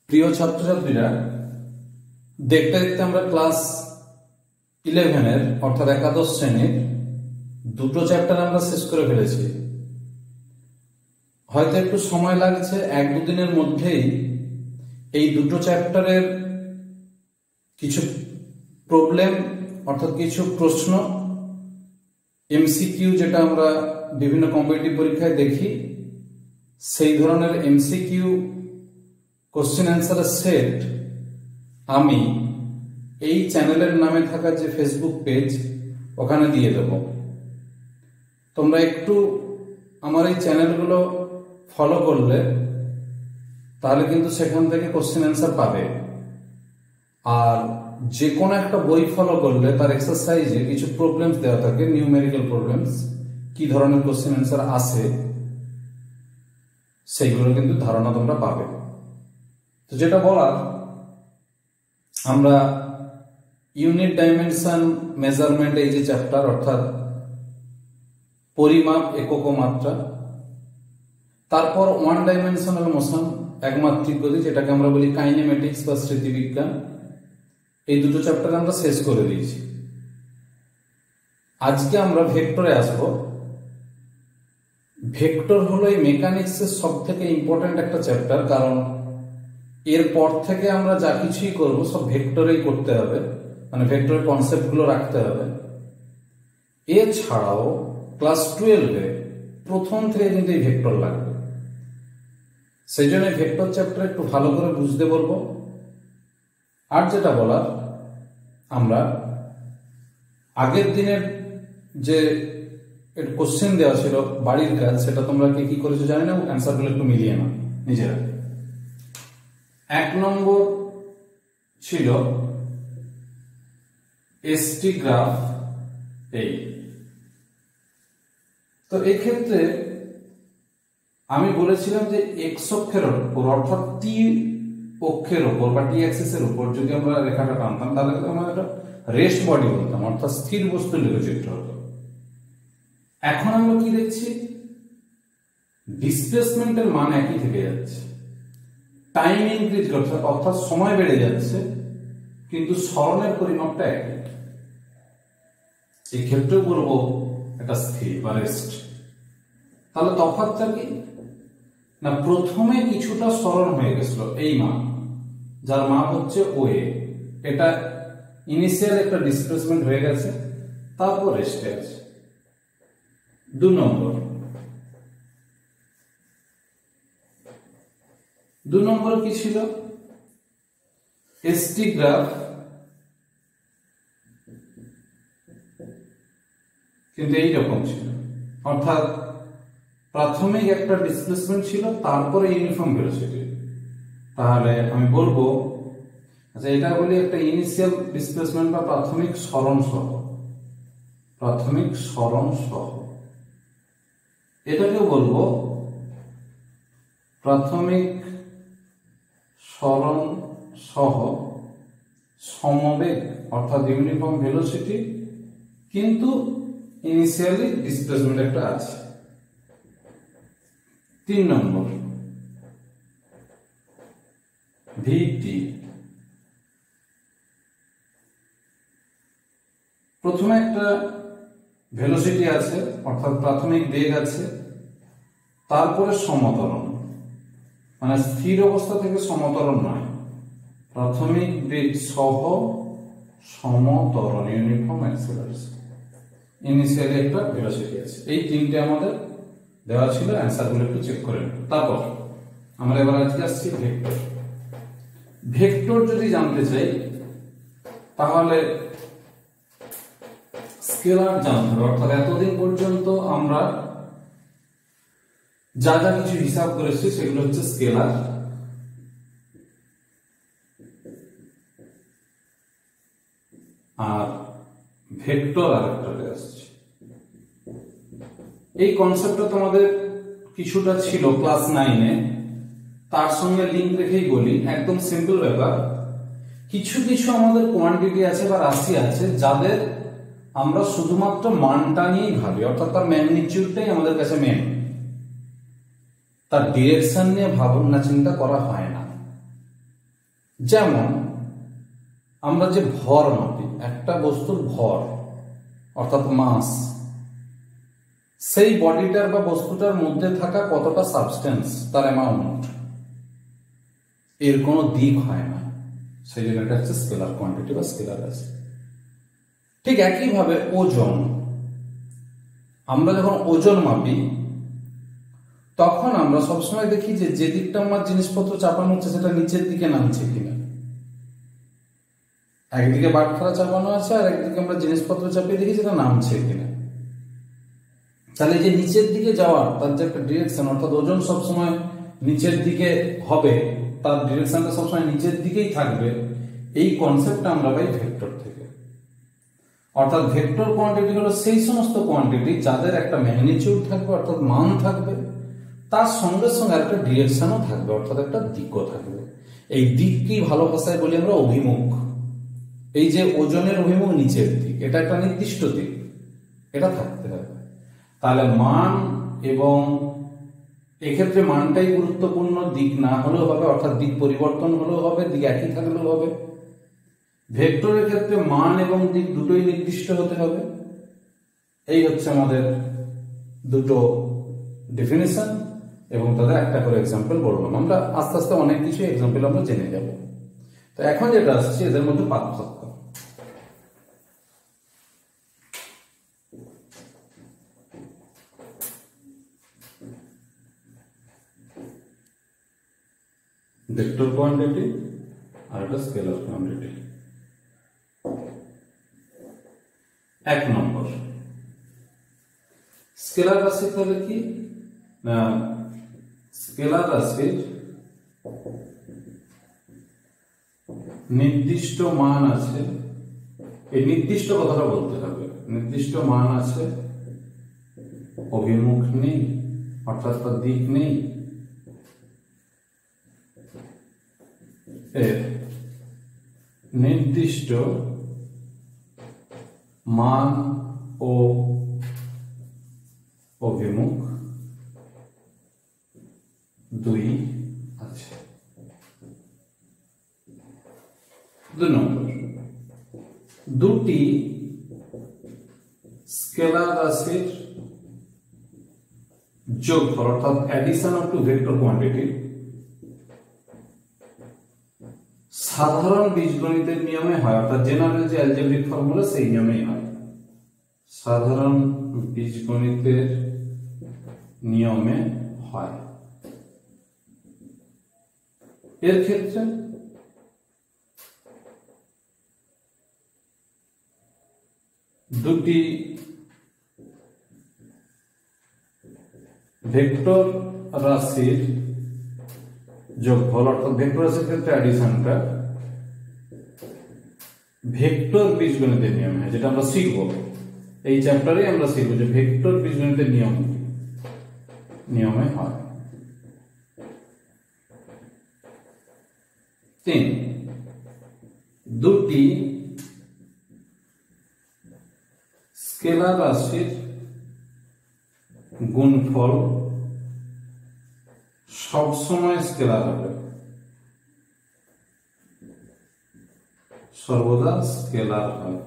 প্রিয় ছাত্রছাত্রীরা, দেখতে দেখতে আমরা ক্লাস 11 অর্থাৎ একাদশ শ্রেণীর দুটো চ্যাপ্টার আমরা শেষ করে ফেলেছি। হয়তো একটু সময় লাগছে, 1-2 দিনের মধ্যেই এই দুটো চ্যাপ্টারের কিছু প্রবলেম অর্থাৎ কিছু প্রশ্ন এমসিকিউ, যেটা আমরা বিভিন্ন কম্পিটিটিভ পরীক্ষায় দেখি, সেই ধরনের এমসিকিউ কোশ্চেন অ্যান্সারের সেট আমি এই চ্যানেলের নামে থাকা যে ফেসবুক পেজ ওখানে দিয়ে দেব। তোমরা একটু আমার এই চ্যানেলগুলো ফলো করলে তাহলে কিন্তু সেখান থেকে কোশ্চেন অ্যান্সার পাবে। আর যে কোনো একটা বই ফলো করলে তার এক্সারসাইজে কিছু প্রবলেমস দেওয়া থাকে, নিউমেরিক্যাল প্রবলেমস, কি ধরনের কোশ্চেন অ্যান্সার আসে সেইগুলো কিন্তু ধারণা তোমরা পাবে। তো যেটা বলার, আমরা ইউনিট ডাইমেনশন মেজারমেন্ট, এই যে চ্যাপ্টার অর্থাৎ পরিমাপ, একক ও মাত্রা, তারপর ওয়ান ডাইমেনশনাল মোশন, একমাত্রিক গতি, যেটাকে আমরা বলি কাইনেমেটিক্স বা স্মৃতিবিজ্ঞান, এই দুটো চ্যাপ্টার আমরা শেষ করে দিয়েছি। আজকে আমরা ভেক্টরে আসব। ভেক্টর হলো এই মেকানিক্সের সব থেকে ইম্পর্টেন্ট একটা চ্যাপ্টার, কারণ এরপর থেকে আমরা যা কিছুই করব সব ভেক্টরেই করতে হবে, মানে ভেক্টরের কনসেপ্টগুলো রাখতে হবে। এছাড়াও ক্লাস 12-এ প্রথম থেকে কিন্তু এই ভেক্টর লাগবে, সেই জন্য ভেক্টর চ্যাপ্টার একটু ভালো করে বুঝতে বলবো। আর যেটা বলার, আমরা আগের দিনের যে কোশ্চেন দেওয়া ছিল বাড়ির কাজ, সেটা তোমরা কি করেছো জানি না, অ্যান্সারগুলো একটু মিলিয়ে নাও নিজেরা। 1 নম্বর ছিল এসটি গ্রাফ এই। তো এই ক্ষেত্রে আমি বলেছিলাম যে এক্স অক্ষের উপর অর্থাৎ টি অক্ষের উপর বা টি অ্যাক্সিসের উপর যদি আমরা রেখাটা টানতাম তাহলে আমরা একটা রেস্ট বডি বলতাম, অর্থাৎ স্থির বস্তু লেখচিত্র হতো। এখন আমরা কি দেখছি, ডিসপ্লেসমেন্টের মান একই থেকে যাচ্ছে, টাইম ইনক্রিজ করছে অর্থাৎ সময় বেড়ে যাচ্ছে, কিন্তু সরণের পরিমাপটা একই। এই ক্ষেত্রেও বলবো এটা স্থির বা রেস্ট। তাহলে তফাৎটা কি না, প্রথমে কিছুটা সরণ হয়ে গেছিল এই মান, যার মান হচ্ছে ওএ, এটা ইনিশিয়াল একটা ডিসপ্লেসমেন্ট হয়ে গেছে, তারপর রেস্টে আছে। 2 নম্বর কি ছিল, এসটি গ্রাফ কিন্তু এইরকম ছিল, অর্থাৎ প্রাথমিক একটা ডিসপ্লেসমেন্ট ছিল, তারপরে ইউনিফর্ম ভেলোসিটি। তাহলে আমি বলবো, আচ্ছা এটা বলি একটা ইনিশিয়াল ডিসপ্লেসমেন্ট বা প্রাথমিক সরণ সহ, এটাকেও বলবো প্রাথমিক সরণ সহ সমবেগ অর্থাৎ ইউনিফর্ম ভেলোসিটি, কিন্তু ইনিশিয়ালি ডিসপ্লেসমেন্ট একটা আছে। 3 নম্বর ভিটি। প্রথমে একটা ভেলোসিটি আছে অর্থাৎ প্রাথমিক বেগ আছে, তারপরে সমতরণ, মানে স্থির অবস্থা থেকে সমতরণ নয়, প্রাথমিক বেগ সহ সমতরণ, ইউনিফর্ম অ্যাক্সেলারেশন, ইনিশিয়ালি একটা ভেলোসিটি আছে। এই 3টে আমাদের দেওয়া ছিল, অ্যান্সারগুলো একটু চেক করে নেব। তারপর আমরা এবার আজকে আসছি ভেক্টর। ভেক্টর যদি জানতে চাই তাহলে স্কেলার জানতে হবে, অর্থাৎ এতদিন পর্যন্ত আমরা যা যা কিছু হিসাব করেছি সেগুলো হচ্ছে স্কেলার। আর ভেক্টর আরেকটাতে আসছে। এই কনসেপ্টটা তোমাদের কিছুটা ছিল ক্লাস 9-এ, তার সঙ্গে লিঙ্ক রেখেই বলি, একদম সিম্পল ব্যাপার। কিছু আমাদের কোয়ান্টিটি আছে বা রাশি আছে যাদের আমরা শুধুমাত্র মানটা নিয়েই ভাবি, অর্থাৎ তার ম্যাগনিটিউডটাই আমাদের কাছে মেন, তার ডিরেকশন নিয়ে ভাবনা চিন্তা করা হয় না। যেমন আমরা যে ভর মাপি, একটা বস্তুর ভর অর্থাৎ মাস, সেই বডিটার বা বস্তুটার মধ্যে থাকা কতটা সাবস্টেন্স, তার অ্যামাউন্ট, এর কোনো দিক হয় না, সেই জন্য এটা হচ্ছে স্কেলার কোয়ান্টিটি বা স্কেলার রাশি। ঠিক একইভাবে ওজন, আমরা যখন ওজন মাপি তখন আমরা সবসময় দেখি যে যে দিকটা আমার জিনিসপত্র চাপানো হচ্ছে সেটা নিচের দিকে নামছে কিনা। একদিকে বাটখারা চাপানো আছে আর একদিকে আমরা জিনিসপত্র চাপিয়ে দেখি সেটা নামছে কিনা। তাহলে যে নিচের দিকে যাওয়ার তার যে একটা ডিরেকশন, অর্থাৎ ওজন সবসময় নিচের দিকে হবে, তার ডিরেকশনটা সবসময় নিচের দিকেই থাকবে, এই কনসেপ্টটা আমরা পাই ভেক্টর থেকে। অর্থাৎ ভেক্টর কোয়ান্টিটি হলো সেই সমস্ত কোয়ান্টিটি যাদের একটা ম্যাগনিটিউড থাকবে অর্থাৎ মান থাকবে, তার সঙ্গে সঙ্গে একটা ডিরেকশনও থাকবে অর্থাৎ একটা দিকও থাকবে। এই দিককেই ভালো ভাষায় বলি আমরা অভিমুখ। এই যে ওজনের অভিমুখ নিচের দিক, এটা একটা নির্দিষ্ট দিক, এটা থাকতে হবে। তাহলে মান, এবং এক্ষেত্রে মানটাই গুরুত্বপূর্ণ, দিক না হলেও হবে, অর্থাৎ দিক পরিবর্তন হলেও হবে, দিক একই থাকলেও হবে। ভেক্টরের ক্ষেত্রে মান এবং দিক দুটোই নির্দিষ্ট হতে হবে। এই হচ্ছে আমাদের দুটো ডেফিনিশন, এবং তাদের একটা করে এক্সাম্পল বললাম। আমরা আস্তে আস্তে অনেক কিছু এক্সাম্পল আমরা জেনে যাব। তো এখন যেটা আসছে এদের মধ্যে পার্থক্য। ভেক্টর কোয়ান্টিটি আর একটা স্কেলার কোয়ান্টিটি। 1 নম্বর, স্কেলার রাশি তাহলে কি না, স্কেলার রাশির নির্দিষ্ট মান আছে, এই নির্দিষ্ট কথাটা বলতে হবে, নির্দিষ্ট মান আছে, অভিমুখ নেই অর্থাৎ তার দিক নেই, এর নির্দিষ্ট মান ও অভিমুখ দুই আছে। 2 নম্বর, দুটি স্কেলার রাশির যোগফল অর্থাৎ addition of two vector quantity সাধারণ বীজগণিতের নিয়মে হয়, অর্থাৎ জেনারেল যে অ্যালজেব্রিক ফর্মুলা সেই নিয়মেই হয়। সাধারণ বীজগণিতের নিয়মে হয়। এর ক্ষেত্রে দুটি ভেক্টর রাশির যোগফল অর্থাৎ ভেক্টর রাশির ক্ষেত্রে অ্যাডিশনটা ভেক্টর বীজগণিতের নিয়মে হয়, যেটা আমরা শিখবো এই চ্যাপ্টারে। আমরা শিখবো যে ভেক্টর বীজগণিতের নিয়মে হয়। 3, দুটি স্কেলার রাশির গুণফল সবসময় স্কেলার হবে, সর্বদা স্কেলার হয়।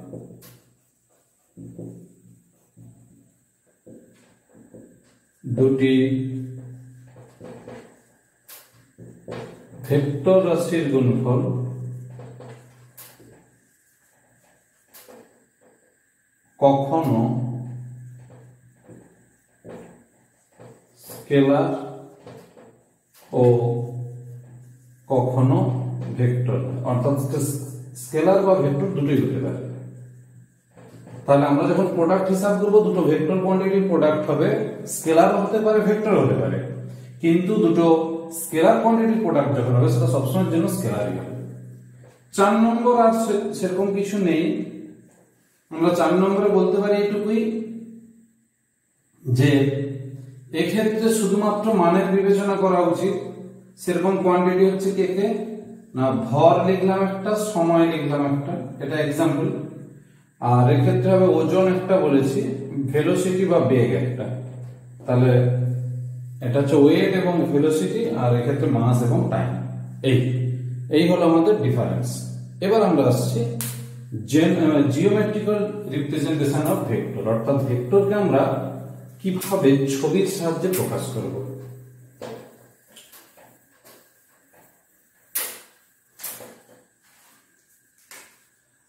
দুটি ভেক্টর রাশির গুণফল কখনো স্কেলার ও কখনো ভেক্টর, অর্থাৎ স্কেলার বা ভেক্টর দুটোই হতে পারে। তাহলে আমরা যখন প্রোডাক্ট হিসাব করবো, দুটো ভেক্টর কোয়ান্টিটির প্রোডাক্ট হবে, স্কেলার হতে পারে ভেক্টর হতে পারে, কিন্তু দুটো স্কেলার কোয়ান্টিটির প্রোডাক্ট যখন হবে সেটা সবসময়ের জন্য স্কেলারই হবে। 4 নম্বর আর সেরকম কিছু নেই। আমরা 4 নম্বরে বলতে পারি এইটুকুই যে এক্ষেত্রে শুধুমাত্র মানের বিবেচনা করা উচিত। সেরকম কোয়ান্টিটি হচ্ছে কে কে না, ভর লিখলাম একটা, সময় লিখলাম একটা, এটা এক্সাম্পল। আর এক্ষেত্রে হবে ওজন একটা বলেছি, ভেলোসিটি বা বেগ একটা। তাহলে এটা হচ্ছে ওয়েট এবং ভেলোসিটি, আর এক্ষেত্রে মাস এবং টাইম। এই হলো আমাদের ডিফারেন্স। এবার আমরা আসছি জিওমেট্রিক্যাল রিপ্রেজেন্টেশন অফ ভেক্টর, অর্থাৎ ভেক্টরকে আমরা কিভাবে ছবির সাহায্যে প্রকাশ করব।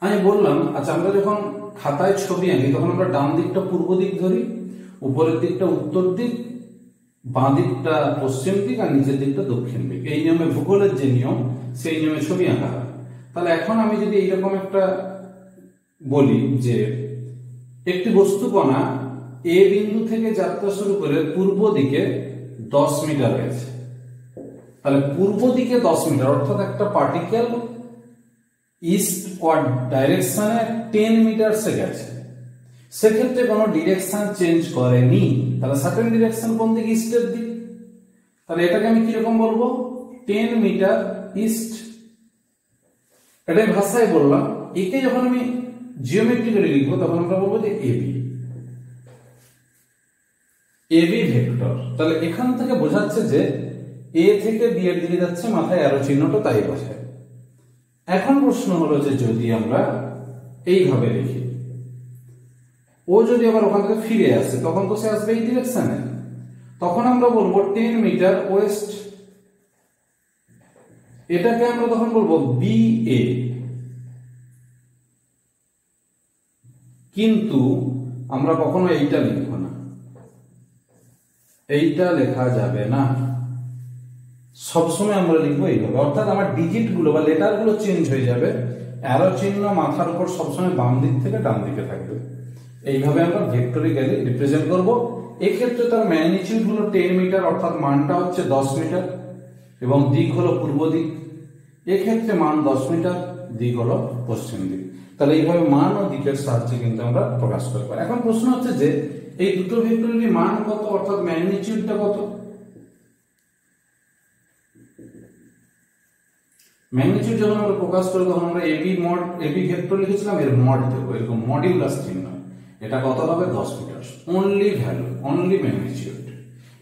আমি বললাম, আচ্ছা আমরা যখন খাতায় ছবি আঁকি তখন আমরা ডান দিকটা পূর্ব দিক ধরি, উপরের দিকটা উত্তর দিক, বাঁ দিকটা পশ্চিম দিক, আর নিচের দিকটা দক্ষিণ দিক। এই নিয়মে ভূগোলের যে নিয়ম সেই নিয়মে ছবি আঁকা হয়। তাহলে এখন আমি যদি এইরকম একটা বলি যে একটি বস্তুকণা এ বিন্দু থেকে যাত্রা শুরু করে পূর্ব দিকে 10 মিটার গেছে, তাহলে পূর্ব দিকে 10 মিটার অর্থাৎ একটা পার্টিকেল ইস্ট ওয়ার্ড ডাইরেকশনে 10 মিটারসে গেছে, সেক্ষেত্রে কোনো ডিরেকশন চেঞ্জ করেনি, তাহলে সার্টেন ডিরেকশন কোন দিক? ইস্টের দিক। তাহলে এটাকে আমি কিরকম বলবো? 10 মিটার ইস্ট। এটাই ভাষায় বললাম। একে যখন আমি জিওমেট্রিক্যালি লিখবো তখন আমরা বলবো যে এবি, এবি ভেক্টর। তাহলে এখান থেকে বোঝাচ্ছে যে এ থেকে বি এর দিকে যাচ্ছে, মাথায় অ্যারো চিহ্নটা তাই বোঝায়। এখন প্রশ্ন হলো যে যদি আমরা এইভাবে লিখি, ও যদি আবার ওখান থেকে ফিরে আসে তখন তো সে আসবে এই ডিরেকশনে, তখন আমরা বলবো 10 মিটার ওয়েস্ট। এটাকে আমরা তখন বলবো বি এ। কিন্তু আমরা কখনো এইটা লিখবো না, এইটা লেখা যাবে না, সবসময় আমরা লিখবো এইভাবে। অর্থাৎ আমার ডিজিট গুলো বা লেটার গুলো চেঞ্জ হয়ে যাবে, অ্যারো চিহ্ন মাথার উপর সবসময় বাম দিক থেকে ডান দিকে থাকবে। এইভাবে আমরা ভেক্টরিক্যালি রিপ্রেজেন্ট করব। এক্ষেত্রে তার ম্যাগনিটিউড হলো 10 মিটার, অর্থাৎ মানটা হচ্ছে 10 মিটার এবং দিক হলো পূর্ব দিক। এক্ষেত্রে মান 10 মিটার, দিক হলো পশ্চিম দিক। তাহলে এইভাবে মান ও দিকের সাহায্যে কিন্তু আমরা প্রকাশ করব। এখন প্রশ্ন হচ্ছে যে এই দুটো ভেক্টরের মান কত, অর্থাৎ ম্যাগনিটিউডটা কত? ম্যাগনিটিউড যখন আমরা প্রকাশ করি তখন আমরা এবি ভেক্টর লিখেছিলাম, এর মড দেবো, এরকম মডিউলাস চিহ্ন। এটা কত হবে? 10 metre. Only value, only magnitude.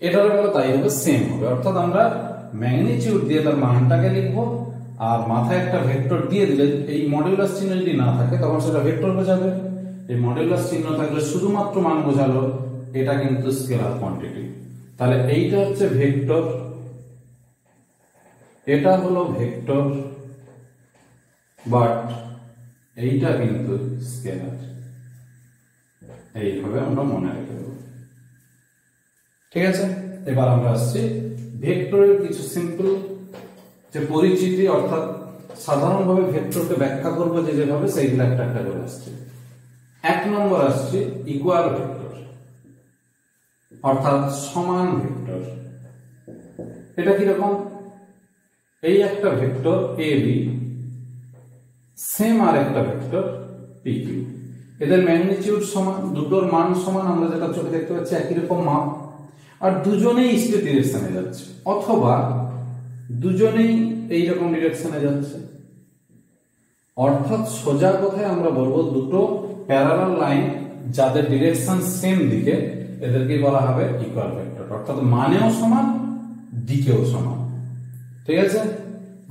এটার বেলা তাই হবে, সেম হবে। অর্থাৎ আমরা ম্যাগনিটিউড দিয়ে তার মানটাকে লিখবো, আর মাথায় একটা ভেক্টর দিয়ে দিলে এই মডিউলাস চিহ্ন যদি না থাকে তখন সেটা ভেক্টর বোঝাবে। এই মডিউলাস চিহ্ন থাকলে শুধুমাত্র মান বোঝালো, এটা কিন্তু স্কেলার কোয়ান্টিটি। তাহলে এইটা হচ্ছে ভেক্টর, এটা হলো ভেক্টর, বাট এইটা কিন্তু স্কেলার। এইভাবে আমরা মনে রেখে দেব। ঠিক আছে, এবার আমরা আসছি ভেক্টরের কিছু সিম্পল যে পরিচিতি, অর্থাৎ সাধারণভাবে ভেক্টরকে ব্যাখ্যা করবো যেভাবে, সেইগুলো একটা একটা করে আসছে। 1 নম্বর আসছে ইকুয়াল ভেক্টর, অর্থাৎ সমান ভেক্টর। এটা কিরকম? এই একটা ভেক্টর এ বি, সেম আর একটা ভেক্টর পি কিউ, এদের ম্যাগনিটিউড সমান, দুটোর মান সমান, আমরা যেটা চোখে দেখতে পাচ্ছি একই রকম মাপ, আর দুজনেই ইস্টের ডিরেকশনে যাচ্ছে, অথবা দুজনেই এইরকম ডিরেকশনে যাচ্ছে। অর্থাৎ সোজা কথায় আমরা বলবো দুটো প্যারালাল লাইন যাদের ডিরেকশন সেম দিকে, এদেরকে বলা হবে ইকুয়াল ভেক্টর। অর্থাৎ মানেও সমান, দিকেও সমান। ঠিক আছে,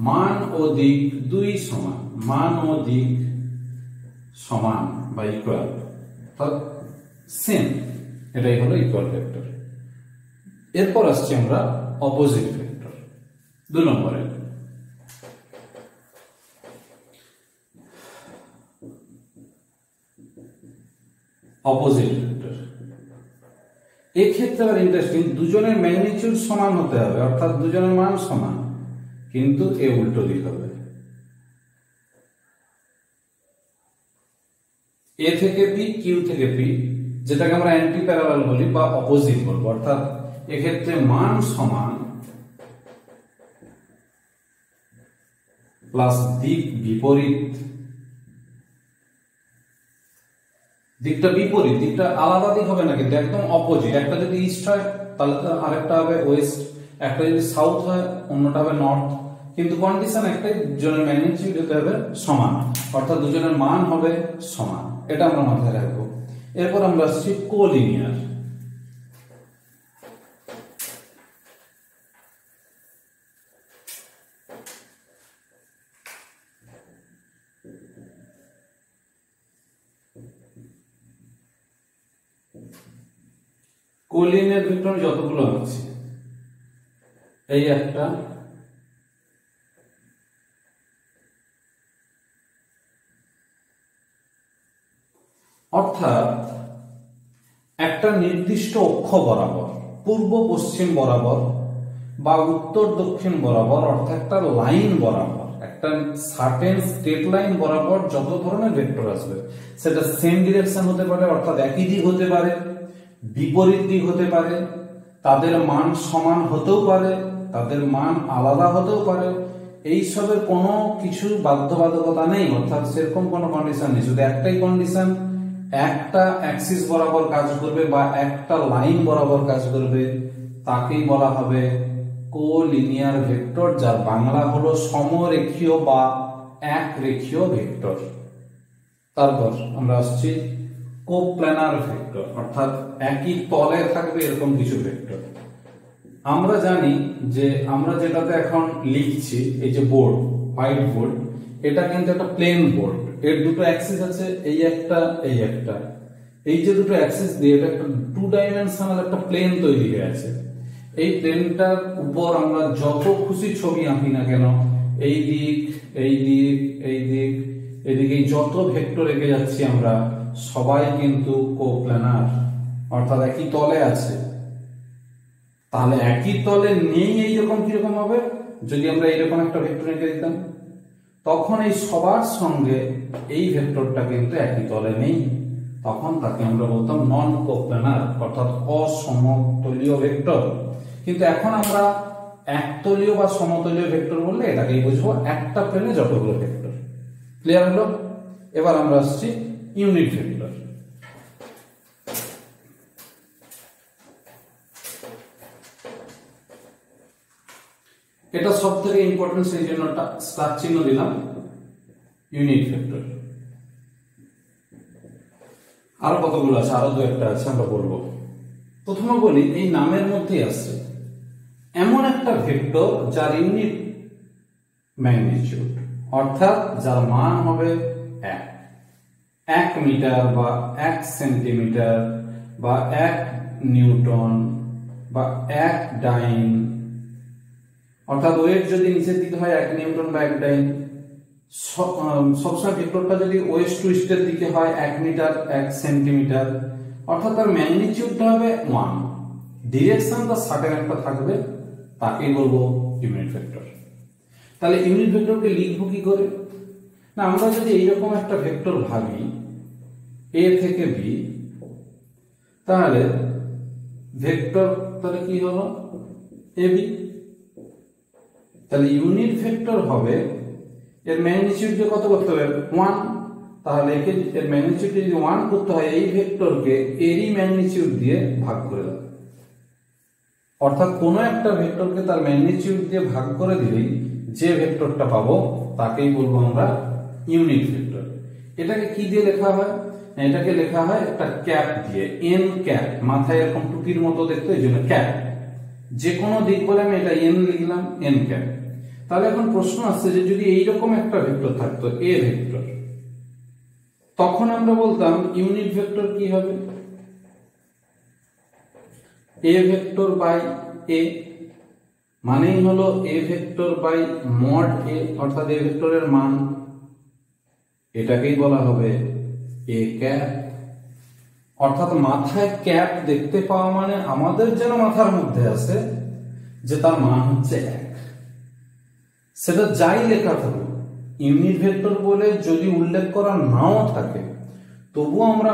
মান ও দিক দুই সমান, মান ও দিক সমান বা ইকুয়াল, অর্থাৎ সেম, এটাই হলো ইকুয়াল ভেক্টর। এরপর আসছি আমরা অপোজিট ভেক্টর, 2 নম্বরে। অপোজিট ভেক্টর এক্ষেত্রে আবার ইন্টারেস্টিং, দুজনের ম্যাগনিটিউড সমান হতে হবে, অর্থাৎ দুজনের মান সমান, কিন্তু এ উল্টো দিক হবে। এ থেকে পি, কিউ থেকে পি, যেটাকে আমরা অ্যান্টি প্যারালাল বলি বা অপোজিট বলবো। অর্থাৎ এক্ষেত্রে মান সমান প্লাস দিক বিপরীত। দিকটা বিপরীত, দিকটা আলাদা দিক হবে না, কিন্তু একদম অপোজিট। একটা যদি ইস্ট হয় তাহলে আরেকটা হবে ওয়েস্ট, একটা যদি সাউথ হয় অন্যটা হবে নর্থ, কিন্তু কন্ডিশন একটাই, দুজনের ম্যাগনিটিউড হতে হবে সমান, অর্থাৎ দুজনের মান হবে সমান। এটা আমরা মাথায় রাখবো। এরপর আমরা আসছি কোলিনিয়ার। কোলিনিয়ার ভেক্টর যতগুলো আছে, এই একটা, অর্থাৎ একটা নির্দিষ্ট অক্ষ বরাবর, পূর্ব পশ্চিম বরাবর বা উত্তর দক্ষিণ বরাবর, অর্থাৎ একটা লাইন বরাবর, একটা সার্টেন স্ট্রেট লাইন বরাবর যত ধরনের ভেক্টর আসবে, সেটা সেম ডিরেকশন হতে পারে, অর্থাৎ একই দিক হতে পারে, বিপরীত দিক হতে পারে, তাদের মান সমান হতেও পারে, তাদের মান আলাদা হতেও পারে, এইসবের কোনো কিছু বাধ্যবাধকতা নেই, অর্থাৎ সেরকম কোনো কন্ডিশন নেই। শুধু একটাই কন্ডিশন, একটা অ্যাক্সিস বরাবর কাজ করবে বা একটা লাইন বরাবর কাজ করবে, তাকেই বলা হবে কোলিনিয়ার ভেক্টর, যার বাংলা হলো সমরেখীয় বা একরেখীয় ভেক্টর। তারপর আমরা আসছি কোপ্ল্যানার ভেক্টর, অর্থাৎ একই তলে থাকবে এরকম কিছু ভেক্টর। আমরা জানি যে আমরা যেটাতে এখন লিখছি, এই যে বোর্ড, হোয়াইট বোর্ড, এটা কিন্তু একটা প্লেন বোর্ড, এর দুটো অ্যাক্সিস আছে, এই একটা এই একটা, এই যে দুটো অ্যাক্সিস দিয়ে এটা একটা 2 ডাইমেনশনাল একটা প্লেন তৈরি হয়ে আছে। এই প্লেনটার উপর আমরা যত খুশি ছবি আঁকি না কেন, এই দিক এই দিক এই দিক এদিকে যত ভেক্টর এঁকে যাচ্ছি আমরা, সবাই কিন্তু কোপ্ল্যানার, অর্থাৎ একই তলে আছে। তাহলে একই তলে নেই এইরকম কিরকম হবে, যদি আমরা এইরকম একটা ভেক্টর এঁকে দিতাম, তখন এই সবার সঙ্গে এই ভেক্টরটা কিন্তু একই তলে নেই, তখন তাকে আমরা বলতাম নন কোপ্ল্যানার, অর্থাৎ অসমতলীয় ভেক্টর। কিন্তু এখন আমরা একতলীয় বা সমতলীয় ভেক্টর বললে এটাকেই বুঝবো একটা প্লেনে যতগুলো ভেক্টর। ক্লিয়ার হলো? এবার আমরা আসছি ইউনিট ভেক্টর। এটা সব থেকে ইম্পর্টেন্ট, সেই জন্য স্টার চিহ্ন দিলাম, ইউনিট ভেক্টর। আরো কতগুলো আছে, আরো দু একটা আছে, আমরা বলবো। প্রথমে বলি, এই নামের মধ্যেই আছে এমন একটা ভেক্টর যার ইউনিট ম্যাগনিটিউড, অর্থাৎ যার মান হবে 1 মিটার বা 1 সেন্টিমিটার বা 1 নিউটন বা 1 ডাইন, অর্থাৎ ওয়েট যদি নিচের দিকে হয় 1 নিউটন বা 1 ডাইন, সবসময় ভেক্টরটা যদি ওয়েস্ট টু ইস্টের দিকে হয় 1 মিটার 1 সেন্টিমিটার, অর্থাৎ তার ম্যাগনিটিউডটা হবে 1, ডিরেকশনটা সার্টেন একটা থাকবে, তাকেই বলবো ইউনিট ভেক্টর। তাহলে ইউনিট ভেক্টরকে লিখবো কি করে? না, আমরা যদি এইরকম একটা ভেক্টর ভাবি এ থেকে বি, তাহলে ভেক্টর তাহলে কি হলো এবি, তাহলে ইউনিট ভেক্টর হবে, এর ম্যাগনিটিউডকে কত করতে হবে 1, তাহলে এর ম্যাগনিটিউড যদি 1 করতে হয়, এই ভেক্টরকে এরই ম্যাগনিটিউড দিয়ে ভাগ করে দাও, অর্থাৎ কোন একটা ভেক্টরকে তার ম্যাগনিটিউড দিয়ে ভাগ করে দিলেই যে ভেক্টরটা পাবো তাকেই বলবো আমরা ইউনিট ভেক্টর। এটাকে কি দিয়ে লেখা হয়? এটাকে লেখা হয় একটা ক্যাপ দিয়ে, এন ক্যাপ, মাথায় এরকম টুপির মতো দেখতে, এই জন্য ক্যাপ। যে কোনো দিক বলে আমি এটা এন লিখলাম, এন ক্যাপ। তাহলে এখন প্রশ্ন আসছে যে যদি এইরকম একটা ভেক্টর থাকতো এ ভেক্টর, তখন আমরা বলতাম ইউনিট ভেক্টর কি হবে? এ ভেক্টর বাই এ, মানেই হলো A vector by mod A, অর্থাৎ এ ভেক্টরের মান, এটাকেই বলা হবে এ ক্যাপ। অর্থাৎ মাথায় ক্যাপ দেখতে পাওয়া মানে আমাদের যেন মাথার মধ্যে আছে যে তার মান হচ্ছে 1, সেটা যাই লেখা থাকুক, ইউনিট ভেক্টর বলে যদি উল্লেখ করা নাও থাকে, তবুও আমরা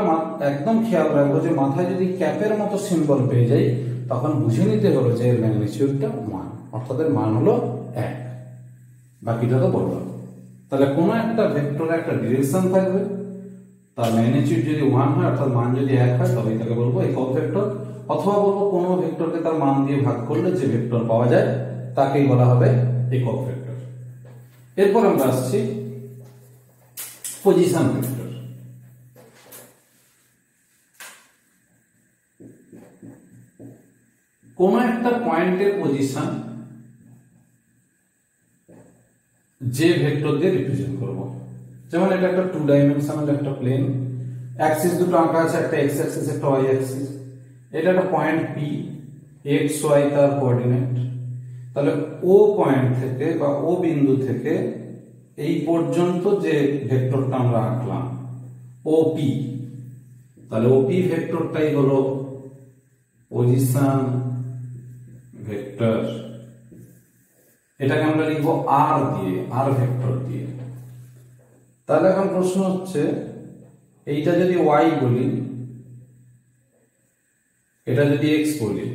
একদম খেয়াল রাখবো যে মাথায় যদি ক্যাপের মতো সিম্বল পেয়ে যাই, তখন বুঝে নিতে হলো যে এর ম্যাগনিটিউডটা 1, অর্থাৎ এর মান হলো 1, বাকিটা তো বললাম। তাহলে কোনো একটা ভেক্টরে একটা ডিরেকশন থাকবে, তার ম্যাগনিটিউড যদি 1 হয়, অর্থাৎ মান যদি 1 হয়, তবে তাকে বলবো একক ভেক্টর, অথবা বলবো কোনো ভেক্টরকে তার মান দিয়ে ভাগ করলে যে ভেক্টর পাওয়া যায় তাকেই বলা হবে একক ভেক্টর। এরপর আমরা আসছি পজিশন ভেক্টর। কোন একটা পয়েন্টের পজিশন যে ভেক্টর দিয়ে রিপ্রেজেন্ট করব, যেমন এটা একটা 2 ডাইমেনশনাল একটা প্লেন, অ্যাক্সিস দুটো আঁকা আছে, একটা এক্স অ্যাক্সিস একটা ওয়াই অ্যাক্সিস। এটা একটা পয়েন্ট পি, এক্স ওয়াই তার কোঅর্ডিনেট। তাহলে ও পয়েন্ট থেকে বা ও বিন্দু থেকে এই পর্যন্ত যে ভেক্টরটা আমরা আঁকলাম ওপি, তাহলে ওপি ভেক্টরটাই হলো পজিশন ভেক্টর। এটাকে আমরা লিখবো আর দিয়ে, আর ভেক্টর দিয়ে। তাহলে এখন প্রশ্ন হচ্ছে এইটা যদি ওয়াই বলি, এটা যদি এক্স বলি,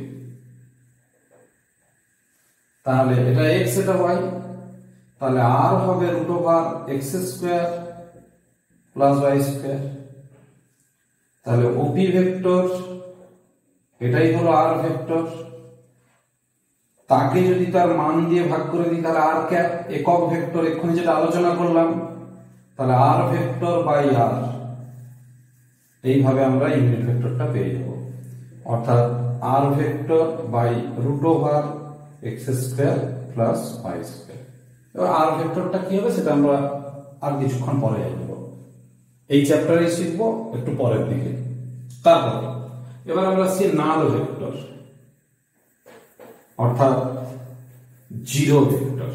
তাহলে এটা এক্স এটা ওয়াই, তাহলে আর হবে √x² প্লাস y²। তাহলে ওপি ভেক্টর এটাই হলো আর ভেক্টর। তাকে যদি তার মান দিয়ে ভাগ করে দিই তাহলে আর ক্যাপ একক ভেক্টর, এক্ষুনি যেটা আলোচনা করলাম, তাহলে আর ভেক্টর বাই আর, এইভাবে আমরা ইউনিট ভেক্টরটা পেয়ে যাব। অর্থাৎ আর vector by √x² plus y²। এবার আর ভেক্টরটা কি হবে সেটা আমরা আর কিছুক্ষণ পরে জানব, এই চ্যাপ্টারে শিখবো একটু পরের দিকে। তারপর এবার আমরা আসছি নাল ভেক্টর, অর্থাৎ জিরো ভেক্টর।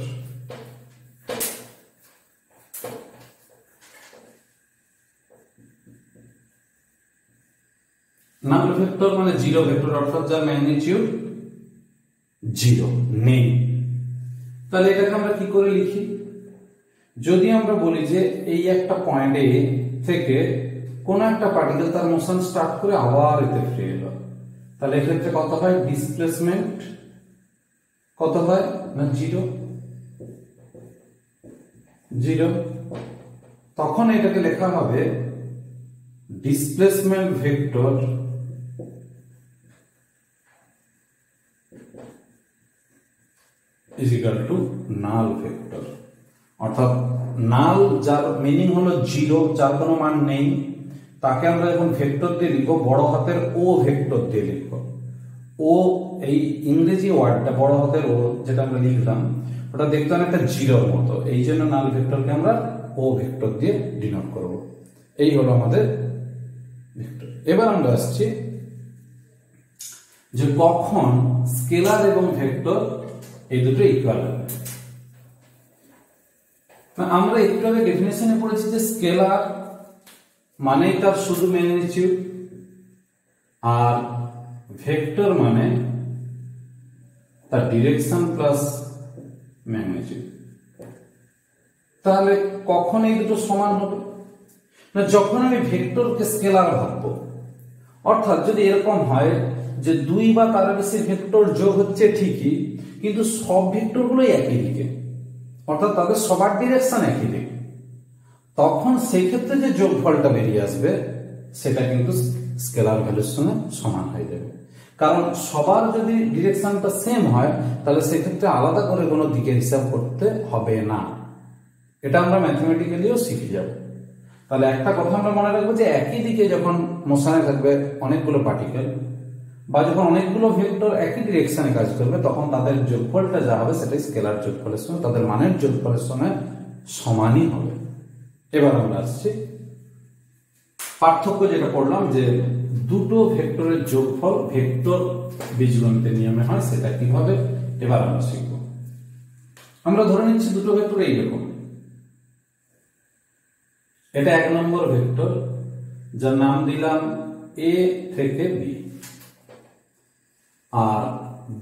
নাল ভেক্টর মানে জিরো ভেক্টর, অর্থাৎ যার ম্যাগনিটিউড জিরো নেই। তাহলে এটাকে আমরা কি করে লিখি? যদি আমরা বলি যে এই একটা পয়েন্ট এ থেকে কোন একটা পার্টিকেল তার মোশন স্টার্ট করে আবার এতে ফিরে এলো, তাহলে এক্ষেত্রে কত হয়? ডিসপ্লেসমেন্ট কত হয় না জিরো, জিরো। তখন এটাকে লেখা হবে displacement vector is equal two null vector. অর্থাৎ নাল যার মিনিং হলো জিরো, যার কোনো মান নেই, তাকে আমরা যখন ভেক্টর দিয়ে লিখবো বড় হাতের ও ভেক্টর দিয়ে লিখবো। ও এই ইংরেজি ওয়ার্ডটা বড় হাতের ও যেটা আমরা লিখলাম ওটা দেখতে অনেকটা জিরোর মতো, এই জন্য নাল ভেক্টরকে আমরা ও ভেক্টর দিয়ে ডিনোট করব। এই হলো আমাদের ভেক্টর। এবার আমরা আসছি যে কখন স্কেলার এবং ভেক্টর এই দুটো ইকুয়াল হবে। আমরা একটু আগে ডেফিনেশনে পড়েছি যে স্কেলার মানে তার শুধু ম্যাগনিটিউড, আর ভেক্টর মানে তার ডিরেকশন প্লাস ম্যাগনিটিউড। তাহলে কখন এই দুটো সমান হবে? না যখন আমি ভেক্টরকে স্কেলার ভাববো। অর্থাৎ যদি এরকম হয় যে দুই বা তার বেশি ভেক্টর যোগ হচ্ছে ঠিকই, কিন্তু সব ভেক্টরগুলোই একই দিকে, অর্থাৎ তাদের সবার ডিরেকশন একই দিকে, তখন সেই ক্ষেত্রে যে যোগফলটা বেরিয়ে আসবে সেটা কিন্তু স্কেলার ভ্যালুর সঙ্গে সমান হয়ে যাবে। কারণ সবার যদি ডিরেকশনটা সেম হয় তাহলে সেক্ষেত্রে আলাদা করে কোনো দিকের হিসাব করতে হবে না। এটা আমরা ম্যাথমেটিক্যালিও শিখে যাব। তাহলে একটা কথা আমরা মনে রাখবো যে একই দিকে যখন মোশনে থাকবে অনেকগুলো পার্টিকেল, বা যখন অনেকগুলো ভেক্টর একই ডিরেকশনে কাজ করবে, তখন তাদের যোগফলটা যা হবে সেটাই স্কেলার যোগফলের সঙ্গে, তাদের মানের যোগফলের সঙ্গে সমানই হবে। এবার আমরা আসছি পার্থক্য যেটা পড়লাম যে দুটো ভেক্টরের যোগফল ভেক্টর বীজগণিতের নিয়মে হয়, সেটা কিভাবে এবার আমরা শিখব। আমরা ধরে নিচ্ছি দুটো ভেক্টর এইরকম। এটা এক নম্বর ভেক্টর যার নাম দিলাম এ থেকে বি, আর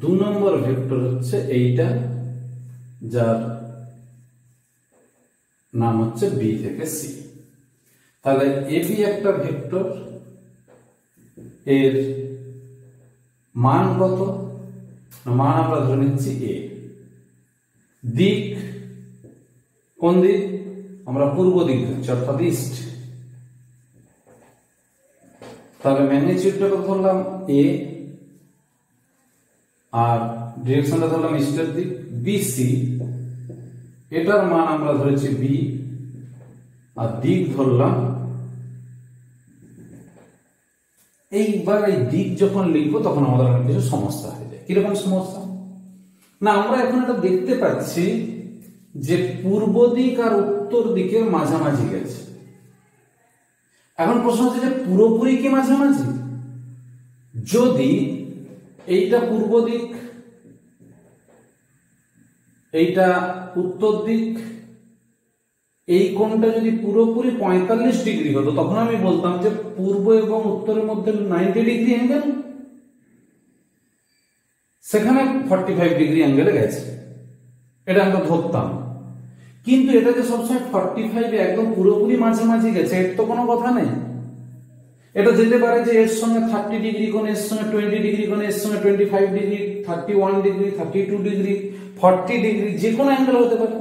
দু নম্বর ভেক্টর হচ্ছে এইটা যার নাম হচ্ছে বি থেকে সি। তাহলে এবি একটা ভেক্টর, এর মান কত? মান আমরা ধরে নিচ্ছি এ। দিক কোন দিক? আমরা পূর্ব দিক ধরছি, অর্থাৎ ইস্ট। তাহলে ম্যাগনিটিউডটা কত ধরলাম এ, আর ডিরেকশনটা ধরলাম ইস্টের দিক। বিসি এটার মান আমরা ধরেছি বি, আর দিক ধরলাম। এইবার এই দিক যখন লিখবো তখন আমাদের অনেক কিছু সমস্যা হয়ে যায়। কিরকম সমস্যা? না আমরা এখন এটা দেখতে পাচ্ছি যে পূর্ব দিক আর উত্তর দিকের মাঝামাঝি গেছে। এখন প্রশ্ন হচ্ছে যে পুরোপুরি কি মাঝামাঝি? যদি এইটা পূর্ব দিক, এইটা উত্তর দিক, এই কোণটা যদি পুরোপুরি 45 ডিগ্রি হতো তখন আমি বলতাম যে পূর্ব এবং উত্তরের মধ্যে 90 ডিগ্রি অ্যাঙ্গেল, সেখানে 45 ডিগ্রি অ্যাঙ্গেলে গেছে, এটা আমরা ধরতাম। কিন্তু এটা যে সবসময় 45 একদম পুরোপুরি মাঝামাঝি গেছে এর তো কোনো কথা নেই। এটা যেতে পারে যে এর সঙ্গে 30 ডিগ্রি কোণ, এর সঙ্গে 20 ডিগ্রি কোণ, এর সঙ্গে 25 ডিগ্রি, 31 ডিগ্রি, 32 ডিগ্রি, 40 ডিগ্রি, যে কোনো অ্যাঙ্গেল হতে পারে।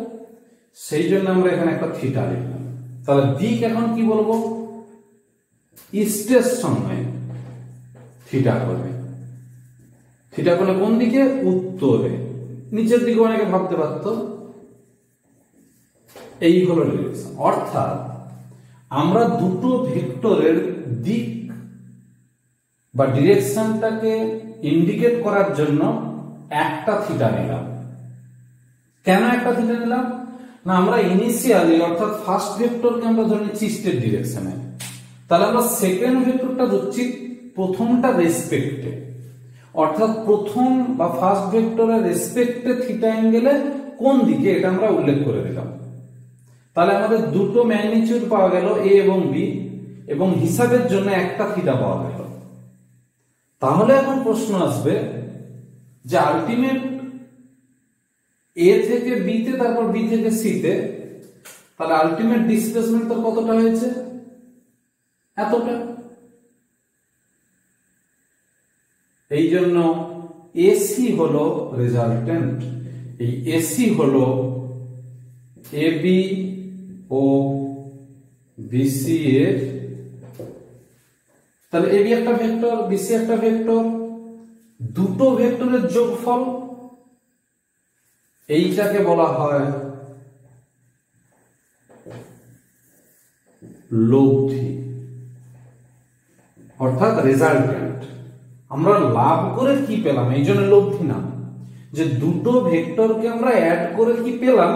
সেই জন্য আমরা এখানে একটা থিটা লিখলাম। তাহলে দিক এখন কি বলবো, ইস্টের সঙ্গে থিটা করবে। থিটা করলে কোন দিকে, উত্তরে। নিচের দিকে অনেকে ভাবতে পারতো। এই হলো ডিরেকশন। অর্থাৎ আমরা দুটো ভেক্টরের দিক বা ডিরেকশনটাকে ইন্ডিকেট করার জন্য একটা থিটা নিলাম। কেন একটা থিটা নিলাম না, আমরা ইনিশিয়ালি অর্থাৎ ফার্স্ট ভেক্টরকে আমরা ধরে নিচ্ছি ইস্টের ডিরেকশনে, তাহলে আমরা সেকেন্ড ভেক্টরটা ধরছি প্রথমটা রেসপেক্টে, অর্থাৎ প্রথম বা ফার্স্ট ভেক্টরের রেসপেক্টে থিটা অ্যাঙ্গেলে কোন দিকে, এটা আমরা উল্লেখ করে দিলাম। তাহলে আমাদের দুটো ম্যাগনিটিউড পাওয়া গেল এ এবং বি, এবং হিসাবের জন্য একটা থিটা পাওয়া গেল। তাহলে এখন প্রশ্ন আসবে যে আলটিমেট এ থেকে বি তে, তারপর বি থেকে সি তে, তাহলে আলটিমেট ডিসপ্লেসমেন্ট তো কতটা হয়েছে, এতটা। এই জন্য এসি হলো রেজাল্টেন্ট। এই এসি হলো এ বি ও বিসি এর, তাহলে এবি একটা ভেক্টর, বিসি একটা ভেক্টর, দুটো ভেক্টরের যোগফল, এইটাকে বলা হয় লব্ধি, অর্থাৎ রেজাল্টেন্ট। আমরা লাভ করে কি পেলাম, এই জন্য লব্ধি না, যে দুটো ভেক্টরকে আমরা অ্যাড করে কি পেলাম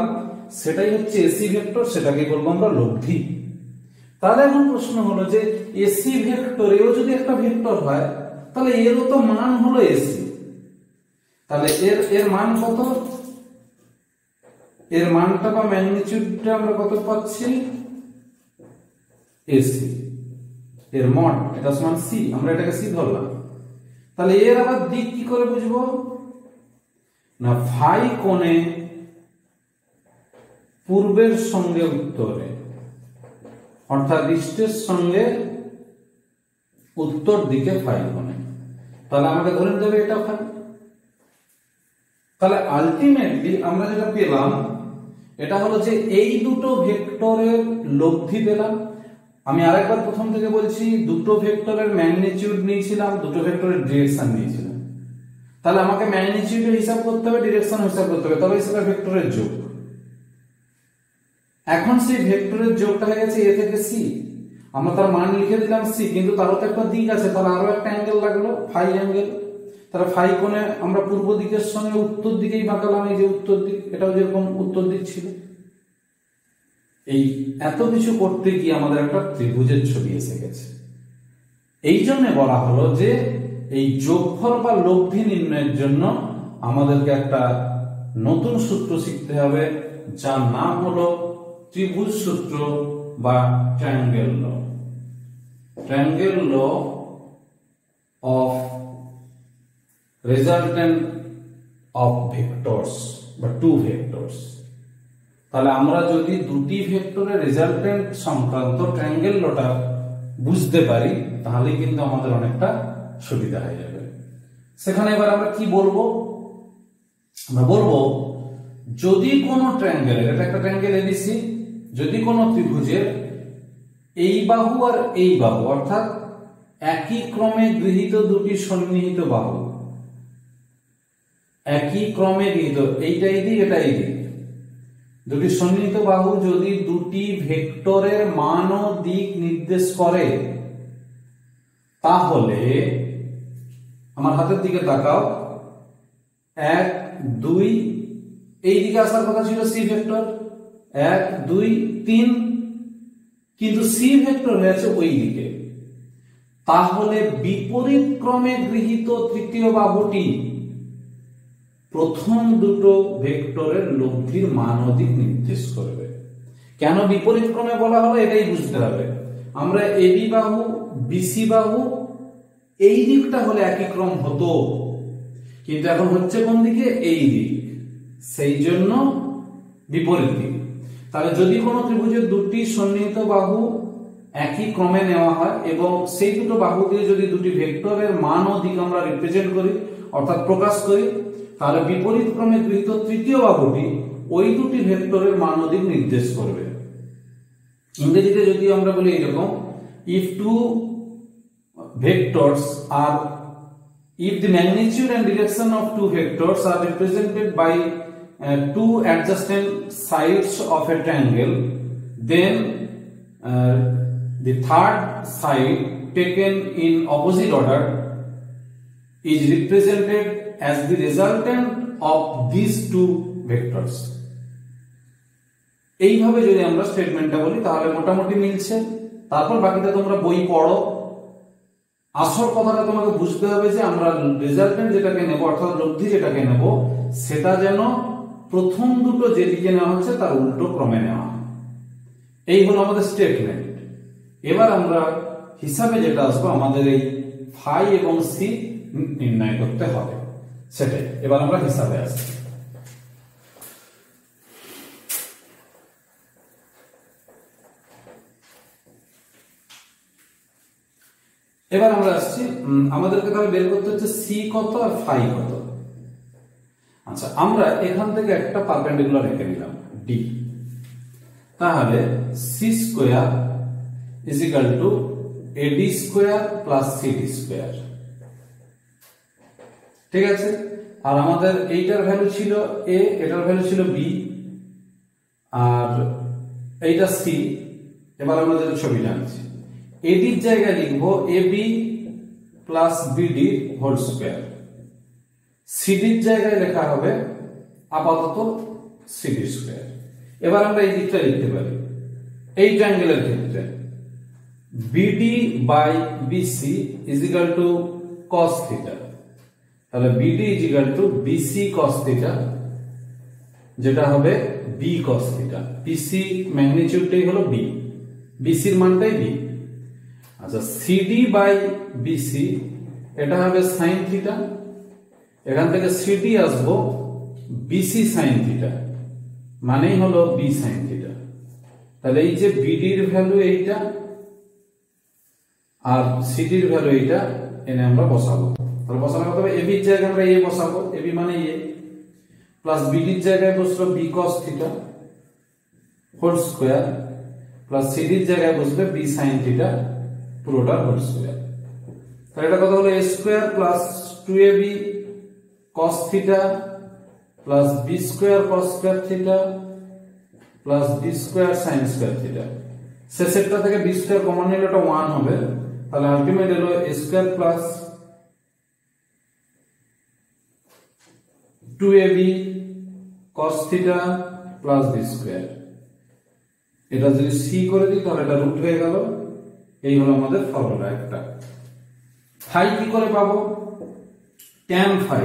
সেটাই হচ্ছে এসি ভেক্টর, সেটাকে বলবো আমরা লব্ধি। তাহলে এখন প্রশ্ন হলো যে এসি ভেক্টর এও যদি একটা ভেক্টর হয় তাহলে এরও তো মান হলো এসি, তাহলে এর মান কত, এর মানটা বা ম্যাগনিটিউডটা আমরা কত পাচ্ছি, এসি, এর মড, এটা সমান সি, আমরা এটাকে সি ধরলাম। তাহলে এর আবার দিক কি করে বুঝবো না, ফাই কোণে পূর্বের সঙ্গে উত্তরে, অর্থাৎ ইস্টের সঙ্গে উত্তর দিকে ফাই কোণে, তাহলে আমাকে ধরে নিতে হবে এটা ফাই। তাহলে আলটিমেটলি আমরা যেটা পেলাম এটা হলো যে এই দুটো ভেক্টরের লব্ধি পেলাম। আমি আরেকবার প্রথম থেকে বলছি, দুটো ভেক্টরের ম্যাগনিটিউড নিয়েছিলাম, দুটো ভেক্টরের ডিরেকশন নিয়েছিলাম। তাহলে আমাকে ম্যাগনিটিউডের হিসাব করতে হবে, ডিরেকশন হিসাব করতে হবে, তবে সেটা ভেক্টরের যোগ। এখন সেই ভেক্টরের যোগটা হয়ে গেছে এ থেকে সি, আমরা তার মান লিখে দিলাম সি, কিন্তু তারও তো একটা দিক আছে, তাহলে আরো একটা অ্যাঙ্গেল লাগলো ফাই অ্যাঙ্গেল। তাহলে ফাই কোণে আমরা পূর্ব দিকের সঙ্গে উত্তর দিকেই বাঁকালাম, এই যে উত্তর দিক, এটাও যেরকম উত্তর দিক ছিল। এই এত কিছু করতে গিয়ে আমাদের একটা ত্রিভুজের ছবি এসে গেছে। এই জন্য বলা হলো যে এই যোগফল বা লব্ধি নির্ণয়ের জন্য আমাদেরকে একটা নতুন সূত্র শিখতে হবে, যার নাম হলো ত্রিভুজ সূত্র বা triangle law. Triangle law of resultant of vectors বা টু ভেক্টরস। তাহলে আমরা যদি দুটি ভেক্টরের রেজাল্টেন্ট সংক্রান্ত ট্রায়াঙ্গেল লটা বুঝতে পারি তাহলে কিন্তু আমাদের অনেকটা সুবিধা হয়ে যাবে। সেখানে এবার আমরা কি বলবো, আমরা বলবো যদি কোনো ট্রায়াঙ্গেলের, এটা একটা ট্রায়াঙ্গেল এবিসি, যদি কোনো ত্রিভুজের এই বাহু আর এই বাহু অর্থাৎ একই ক্রমে গৃহীত দুটি সন্নিহিত বাহু, একই ক্রমে গৃহীত, এইটা এই দিক এটা এই দিক, দুটি সন্নিহিত বাহু যদি দুটি ভেক্টরের মান ও দিক নির্দেশ করে তাহলে আমার হাতের দিকে তাকাও, 1 2, এই দিকে আসার কথা ছিল সি ভেক্টর, 1 2 3, কিন্তু সি ভেক্টর হয়েছে ওই দিকে। তাহলে বিপরীত ক্রমে গৃহীত তৃতীয় বাহুটি প্রথম দুটো ভেক্টরের লব্ধির মান ও দিক নির্দেশ করবে। কেন বিপরীত ক্রমে বলা হলো এটাই বুঝতে হবে। আমরা এবি বাহু বিসি বাহু এই দিকটা হলে একই ক্রম হতো, কিন্তু এখন হচ্ছে কোন দিকে? এই দিক, সেই জন্য বিপরীত দিক। তাহলে যদি কোনো ত্রিভুজের দুটি সন্নিহিত বাহু একই ক্রমে নেওয়া হয় এবং সেই দুটো বাহু দিয়ে যদি দুটি ভেক্টরের মান ও দিক আমরা রিপ্রেজেন্ট করি অর্থাৎ প্রকাশ করি, তাহলে বিপরীত ক্রমে গৃহীত তৃতীয় বাহুটি ওই দুটি ভেক্টরের মান ও দিক নির্দেশ করবে। ইংরেজিতে যদি আমরা বলি এরকম, if two vectors are if the magnitude and direction of two vectors are represented by two adjacent sides of a triangle, then the third side taken in opposite order is represented as the resultant of these two vectors. এইভাবে যদি আমরা স্টেটমেন্টটা বলি তাহলে মোটামুটি মিলছে। তারপর বাকিটা তোমরা বই পড়ো। আসল কথাটা তোমাকে বুঝতে হবে যে আমরা রেজাল্টেন্ট যেটাকে নেব অর্থাৎ লব্ধি যেটাকে নেব সেটা যেন প্রথম দুটো যেদিকে নেওয়া হচ্ছে তার উল্টো ক্রমে নেওয়া হয়। এই হলো আমাদের স্টেটমেন্ট। এবার আমরা হিসাবে যেটা আসবো, আমাদের এই ফাই এবং সি নির্ণয় করতে হবে, সেটাই এবার আমরা হিসাবে আসছি। এবার আমরা আসছি, আমাদেরকে তাহলে বের করতে হচ্ছে সি কত আর ফাই কত। আচ্ছা, আমরা এখান থেকে একটা পারপেন্ডিকুলার রেখে নিলাম ডি, তাহলে C square is equal to AD square plus CD square. ঠিক আছে, আর আমাদের এইটার ভ্যালু ছিল এ, এটার ভ্যালু ছিল বি, আর এইটা সি। এবার আমরা যেটা ছবিটা আনছি, এডির জায়গায় লিখবো AB plus BD whole square, সিডির জায়গায় লেখা হবে আপাতত সিডি স্কোয়ার। এবার আমরা এই দিকটা লিখতে পারি, এই ট্রায়াঙ্গেলের ক্ষেত্রে BD by BC is equal to cos theta. তাহলে BD is equal to BC cos theta, যেটা হবে বি কস থিটা। বিসি ম্যাগনিটিউডটাই হলো বি, বিসির মানটাই বি। আচ্ছা, সিডি বাই বিসি এটা হবে সাইন থিটা, এখান থেকে সিডি আসবো বিসি সাইন থিটা, মানেই হলো বি সাইন থিটা। তাহলে এই যে বিডির ভ্যালু এইটা আর সিডির ভ্যালু এইটা এনে আমরা বসাবো। তাহলে বসানো কত হবে, এবির জায়গায় আমরা এ বসাবো, এবি মানে এ, প্লাস বিডির জায়গায় বসলো b cos theta whole square, plus সিডির জায়গায় বসবে বি সাইন থিটা পুরোটা হোল স্কোয়ার। তাহলে এটা কত হলো, a square plus 2ab cos theta plus b square cos square theta plus b square sine square theta. শেষেরটা থেকে বি স্কোয়ার কমন নিলে এটা 1 হবে, তাহলে আলটিমেট হলো a square plus 2ab cos theta plus b square. এটা যদি C করে দিই তাহলে এটা রুট হয়ে গেল। এই হলো আমাদের ফর্মুলা একটা। ফাই কি করে পাবো, tan phi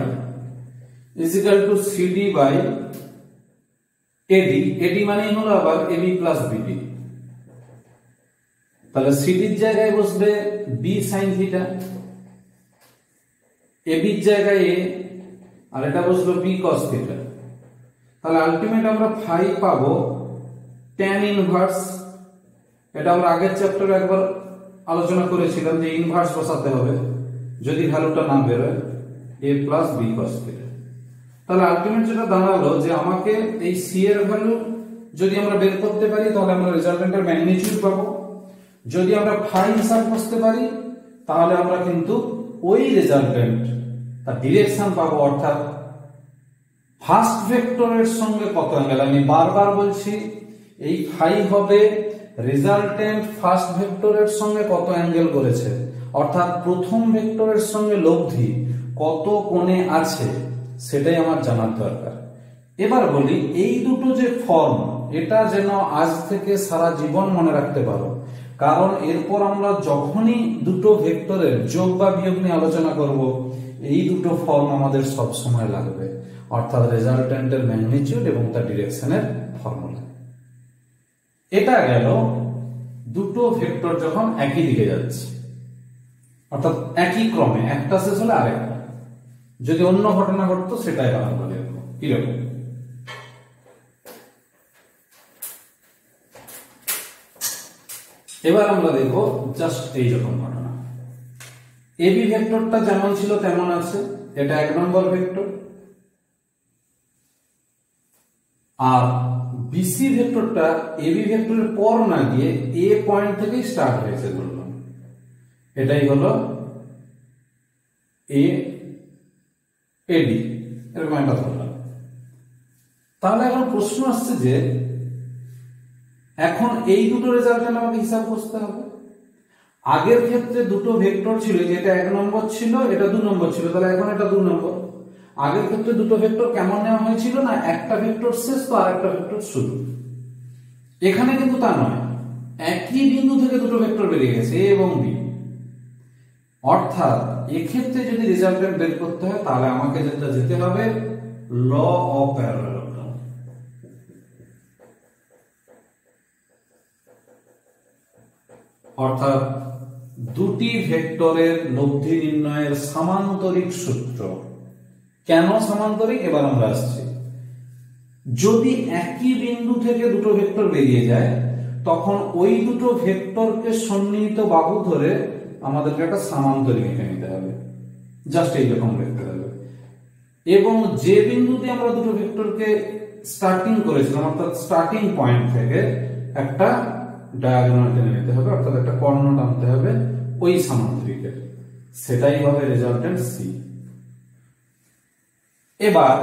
is equal to CD by AD, AD মানেই হলো আবার এবি প্লাস বিডি। তাহলে সিডির জায়গায় বসবে বি সাইন থিটা, এবির জায়গায় এ, আর এটা বসলো বি কস থিটা। তাহলে আলটিমেট আমরা ফাই পাবো tan ইনভার্স। এটা আমরা আগের চ্যাপ্টারে একবার আলোচনা করেছিলাম যে ইনভার্স বসাতে হবে যদি ভ্যালুটা না বেরোয়, এ প্লাস বি কস থিটা। তাহলে আলটিমেট যেটা দাঁড়ালো যে আমাকে এই সি এর ভ্যালু যদি আমরা বের করতে পারি তাহলে আমরা রেজাল্টেন্টের ম্যাগনিটিউড পাবো। যদি আমরা ফাই হিসাব করতে পারি তাহলে আমরা কিন্তু ওই রেজাল্টেন্ট তার ডিরেকশন পাবো, অর্থাৎ ফার্স্ট ভেক্টরের সঙ্গে কত অ্যাঙ্গেল। আমি বারবার বলছি এই ফাই হবে রেজাল্টেন্ট ফার্স্ট ভেক্টরের সঙ্গে কত অ্যাঙ্গেল করেছে, অর্থাৎ প্রথম ভেক্টরের সঙ্গে লব্ধি কত কোণে আছে সেটাই আমার জানার দরকার। এবার বলি এই দুটো যে ফর্ম এটা যেন আজ থেকে সারা জীবন মনে রাখতে পারো, কারণ এরপর আমরা যখনই দুটো ভেক্টরের যোগ বা বিয়োগ নিয়ে আলোচনা করব, এই দুটো ফর্ম আমাদের সব সময় লাগবে, অর্থাৎ রেজাল্টেন্টের ম্যাগনিটিউড এবং তার ডিরেকশনের ফর্মুলা। এটা গেল দুটো ভেক্টর যখন একই দিকে যাচ্ছে, অর্থাৎ একই ক্রমে, একটা শেষ হলে আরেকটা। যদি অন্য ঘটনা ঘটতো সেটাই আমরা দেখবো কিরকম। এবার আমরা দেখব জাস্ট এই রকম ঘটনা। এবি ভেক্টরটা যেমন ছিল তেমন আছে, এটা 1 নম্বর ভেক্টর। আর বিসি ভেক্টরটা এবি ভেক্টরের পর না গিয়ে এ পয়েন্ট থেকেই স্টার্ট হয়েছে ধরলাম, এটাই হলো এ এডি, এরকম একটা ধরলাম। তাহলে এখন প্রশ্ন আসছে যে এখন এই দুটো রেজাল্টেন্ট আমাকে হিসাব করতে হবে। আগের ক্ষেত্রে দুটো ভেক্টর ছিল, যেটা 1 নম্বর ছিল, এটা 2 নম্বর ছিল, তাহলে এখন এটা 2 নম্বর। আগের ক্ষেত্রে দুটো ভেক্টর কেমন নেওয়া হয়েছিল না, একটা ভেক্টর শেষ তো আর একটা ভেক্টর শুরু। এখানে কিন্তু তা নয়, একই বিন্দু থেকে দুটো ভেক্টর বেরিয়ে গেছে, এ এবং বি। অর্থাৎ এক্ষেত্রে যদি রেজাল্টেন্ট বের করতে হয় তাহলে আমাকে যেতে হবে ল অফ প্যারালেলোগ্রাম। অর্থাৎ দুটি ভেক্টরের লব্ধি নির্ণয়ের সামান্তরিক সূত্র। কেন সামান্তরিক এবার আমরা আসছি। যদি একই বিন্দু থেকে দুটো ভেক্টর বেরিয়ে যায় তখন ওই দুটো ভেক্টরকে সন্নিহিত বাহু ধরে আমাদেরকে একটা সামান্তরিক এঁকে নিতে হবে, জাস্ট এইরকম দেখতে হবে। এবং যে বিন্দু দিয়ে আমরা দুটো ভেক্টরকে স্টার্টিং করেছিলাম, অর্থাৎ স্টার্টিং পয়েন্ট থেকে একটা ডায়াগোনাল টেনে নিতে হবে, অর্থাৎ একটা কর্ণ টানতে হবে ওই সামান্তরিকের, সেটাই হবে রেজাল্টেন্ট সি। এবার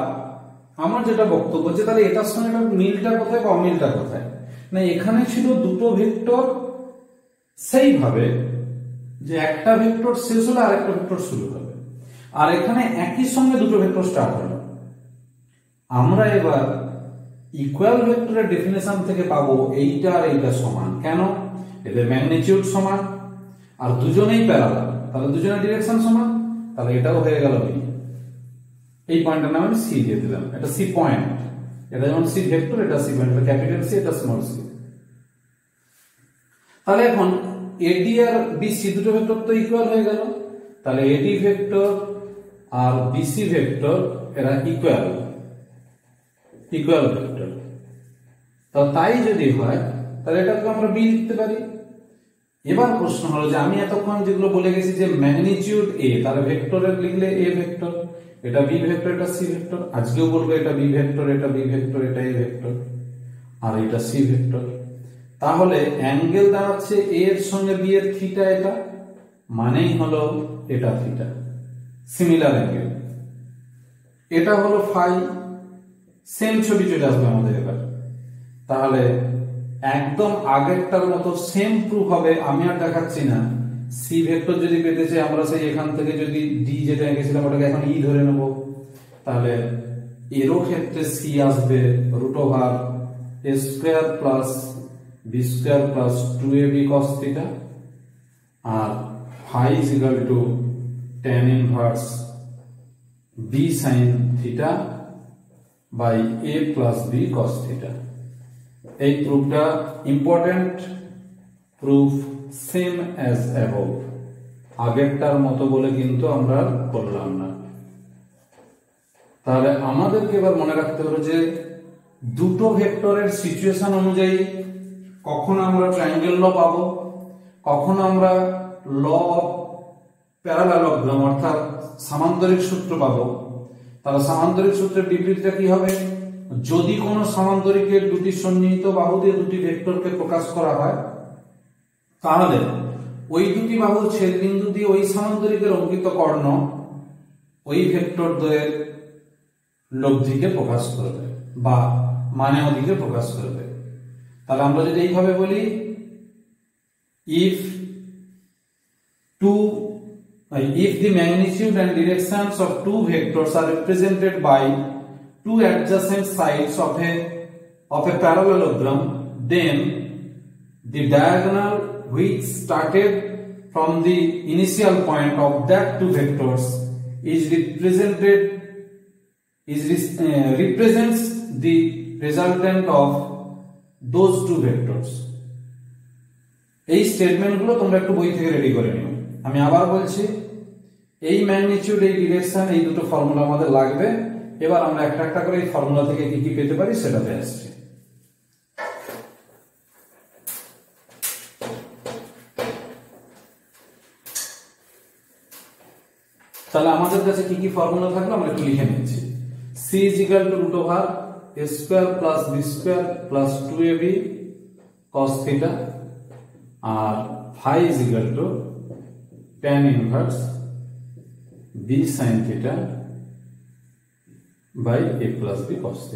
আমার যেটা বক্তব্য যে তাহলে এটার সঙ্গে মিলটা কোথায় বা অমিলটা কোথায়, না এখানে ছিল দুটো ভেক্টর সেইভাবে যে একটা ভেক্টর শেষ হলে আরেকটা ভেক্টর শুরু হবে, আর এখানে একই সঙ্গে দুটো ভেক্টর স্টার্ট হলো। আমরা এবার ইকুয়াল ভেক্টরের ডেফিনেশন থেকে পাবো এইটা আর এইটা সমান। কেন? এদের ম্যাগনিটিউড সমান আর দুজনেই প্যারালাল, তাহলে দুজনের ডিরেকশন সমান, তাহলে এটাও হয়ে গেল বি। এই পয়েন্টটার নাম আমি সি দিয়ে দিলাম, এটা সি পয়েন্ট। এটা যেমন সি ভেক্টর, এটা সি পয়েন্ট, এটা ক্যাপিটাল সি, এটা স্মল সি। তাহলে এখন এডি আর বিসি দুটো ভেক্টর তো ইকুয়াল হয়ে গেল, তাহলে এডি ভেক্টর আর বিসি ভেক্টর এরা ইকুয়াল ভেক্টর। তাই যদি হয় তাহলে এটাকে আমরা বি লিখতে পারি। এবার প্রশ্ন হলো যে আমি এতক্ষণ যেগুলো বলে গেছি যে ম্যাগনিটিউড এ, তাহলে ভেক্টরের লিখলে এ ভেক্টর, এটা বি ভেক্টর, এটা সি ভেক্টর। আজকেও বলবো এটা বি ভেক্টর, এটা বি ভেক্টর, এটা এ ভেক্টর, আর এটা সি ভেক্টর। তাহলে অ্যাঙ্গেল দাঁড়াচ্ছে এ এর সঙ্গে বি এর থিটা, এটা মানেই হলো এটা থিটা, সিমিলার অ্যাঙ্গেল। এটা হলো ফাই, সেম ছবি চলে আসবে আমাদের এবার। তাহলে একদম আগেরটার মতো সেম প্রুফ হবে। আমি আর দেখাচ্ছি না, সি ভেক্টর যদি পেতে চাই আমরা সেই এখান থেকে যদি ডি যেটা এঁকেছিলাম ওটাকে এখন ই ধরে নেব, তাহলে এরও ক্ষেত্রে সি আসবে root over a square plus b square plus 2ab cos theta, আর phi is equal to tan inverse b sin theta by a plus b cos theta. এই প্রুফটা important proof, same as above, আগেরটার মতো বলে কিন্তু আমরা করলাম না। তাহলে আমাদেরকে এবার মনে রাখতে হবে যে দুটো ভেক্টরের সিচুয়েশন অনুযায়ী কখন আমরা ট্রায়াঙ্গেল ল পাবো, কখন আমরা ল অফ প্যারালেলোগ্রাম অর্থাৎ সামান্তরিক সূত্র পাবো। তাহলে সামান্তরিক সূত্রের বিবৃতিটা কি হবে? যদি কোনো সামান্তরিকের দুটি সন্নিহিত বাহু দিয়ে দুটি ভেক্টরকে প্রকাশ করা হয় তাহলে ওই দুটি বাহুর ছেদ বিন্দু দিয়ে ওই সামান্তরিকের অঙ্কিত কর্ণ ওই ভেক্টর দ্বয়ের লব্ধিকে প্রকাশ করবে বা মানে ওদিকে প্রকাশ করবে। তাহলে আমরা যদি এইভাবে বলি, if the magnitude and directions of two vectors are represented by two adjacent sides of a parallelogram, then the diagonal which started from the initial point of that two vectors represents the resultant of those two vectors. এই স্টেটমেন্টগুলো তোমরা একটু বই থেকে ready করে নিও। আমি আবার বলছি, এই ম্যাগনিটিউড, এই ডিরেকশন, এই দুটো ফর্মুলা আমাদের লাগবে। এবার আমরা একটা একটা করে এই ফর্মুলা থেকে কি কি পেতে পারি সেটাতে আসছি। তাহলে আমাদের কাছে কি কি ফর্মুলা থাকলো আমরা একটু লিখে নিচ্ছি। c = √a² + b² + 2ab cos θ, R phi = tan inverse b sin θ by a + b cos θ।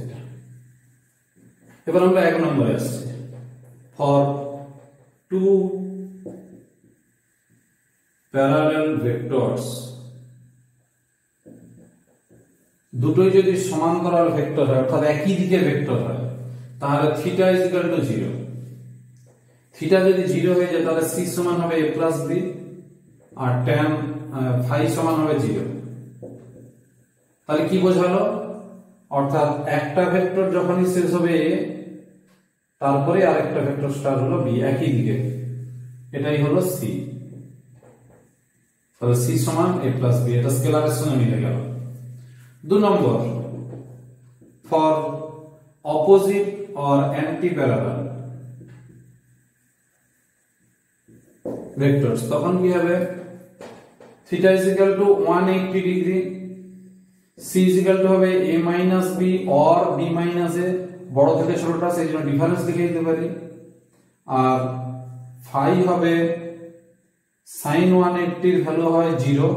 এবার আমরা এক নম্বরে আসছি। ফর টু প্যারালাল ভেক্টরস, দুটোই যদি সমান্তরাল ভেক্টর হয় অর্থাৎ একই দিকের ভেক্টর হয়, তাহলে θ = 0। থিটা যদি 0 হয়ে যায় তাহলে c সমান হবে a + b R tan phi সমান হবে 0। তাহলে কি বোঝালো? অর্থাৎ একটা ভেক্টর যখনই শেষ হবে a, তারপরে আরেকটা ভেক্টর স্টার্ট হলো b, একই দিকে, এটাই হলো c। তাহলে c সমান a + b, এটা স্কেলারের সঙ্গে মিলে গেল। 2 number, for opposite or anti parallel vectors, তখন কি হবে? θ = 180 ডিগ্রি, c হবে a - b or b - a, বড় থেকে ছোটটা সেই জন্য ডিফারেন্স লিখে দিতে পারি। আর phi হবে sin 180 এর ভ্যালু হয় 0,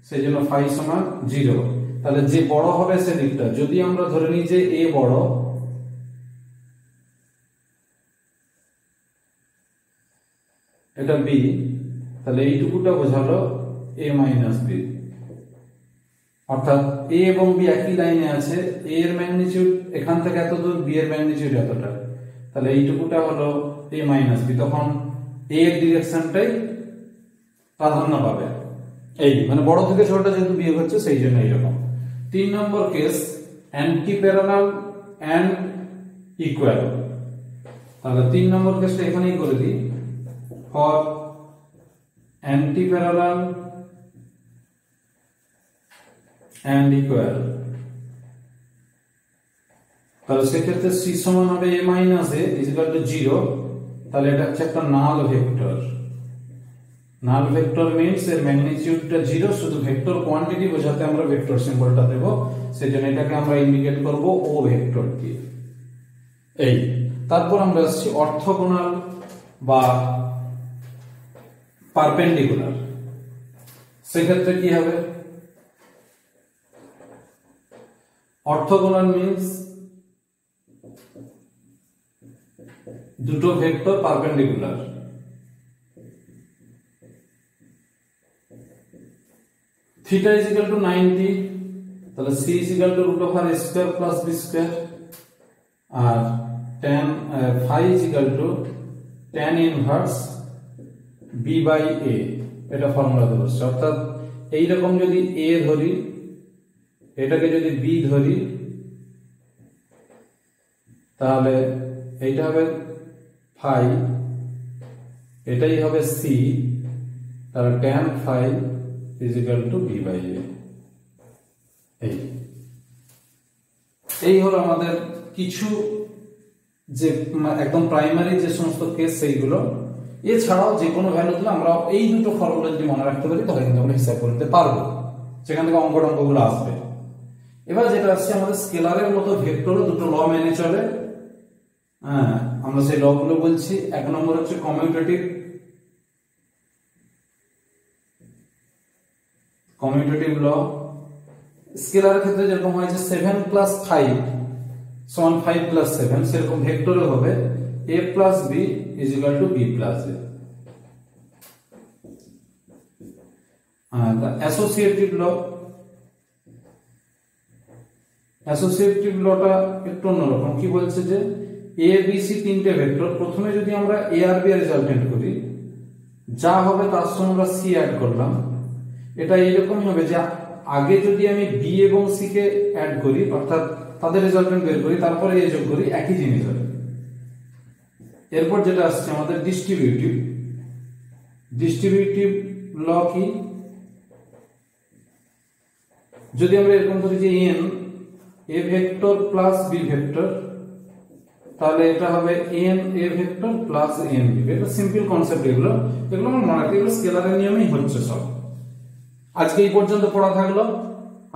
সেই জন্য phi সমান 0। তাহলে যে বড় হবে সেদিকটা, যদি আমরা ধরে নিই যে a বড়, এটা b, তাহলে এইটুকুটা বোঝালো a - b। অর্থাৎ a এবং b একই লাইনে আছে, a এর ম্যাগনিটিউড এখান থেকে এত দূর, b এর ম্যাগনিটিউড এতটা, তাহলে এইটুকুটা হলো a - b। তখন a এর ডিরেকশনটাই প্রাধান্য পাবে, এই মানে বড় থেকে ছোটটা যেহেতু বিয়োগ হচ্ছে সেই জন্য এইরকম। 3 number case, anti parallel and equal. তাহলে 3 নম্বর কেসটা এখানেই করে দিই। For anti parallel and equal, তাহলে সেক্ষেত্রে c সমান হবে a - a = 0। তাহলে এটা হচ্ছে একটা নাল ভেক্টর। নাল ভেক্টর মিন্স এর ম্যাগনিটিউডটা 0, শুধু ভেক্টর কোয়ান্টিটি বোঝাতে আমরা ভেক্টর সিম্বলটা দেব, সেজন্য এটাকে আমরা ইন্ডিকেট করব ও ভেক্টর দিয়ে। এই তারপর আমরা আসছি অর্থোগোনাল বা পারপেন্ডিকুলার। সেক্ষেত্রে কি হবে? অর্থোগোনাল মিন্স দুটো ভেক্টর পারপেন্ডিকুলার। θ = 90, তাহলে c = √a² + b², আর tan phi = tan inverse b/a, এটা ফর্মুলাতে বসছে। অর্থাৎ এই রকম যদি a ধরি, এটাকে যদি b ধরি, তাহলে এইটা হবে phi, এটাই হবে c, তাহলে tan phi = b/a। এই হলো আমাদের কিছু যে একদম প্রাইমারি যে সমস্ত কেস সেইগুলো। এছাড়াও যে কোনো ভ্যালু দিলে আমরা এই দুটো ফর্মুলা যদি মনে রাখতে পারি তাহলে কিন্তু আমরা হিসাব করতে পারবো, সেখান থেকে অঙ্কগুলো আসবে। এবার যেটা আসছে, আমাদের স্কেলারের মতো ভেক্টরও দুটো ল মেনে চলে। হ্যাঁ, আমরা সেই ল গুলো বলছি। 1 নম্বর হচ্ছে কমিউটেটিভ ল। স্কেলারের ক্ষেত্রে যেরকম হয় যে 7 + 5 = 5 + 7, সেরকম ভেক্টরে হবে a + b = b + a। Associative লটা একটু অন্যরকম। কি বলছে যে a b c তিনটে ভেক্টর, প্রথমে যদি আমরা a আর b এর রেজাল্টেন্ট করি যা হবে তার সঙ্গে আমরা সি অ্যাড করলাম। এটা এইরকমই হবে যে আগে যদি আমি বি এবং সি কে অ্যাড করি, অর্থাৎ তাদের রেজাল্টেন্ট বের করি, তারপরে এ যোগ করি, একই জিনিস হবে। এরপর যেটা আসছে আমাদের ডিস্ট্রিবিউটিভ ল কি, যদি আমরা এরকম করি যে N A vector plus B vector, তাহলে এটা হবে N A vector plus N B. এটা সিম্পল কনসেপ্ট, এগুলো আমার মনে রাখতে, এগুলো স্কেলারের নিয়মেই হচ্ছে সব। আজকে এই পর্যন্ত পড়া থাকলো।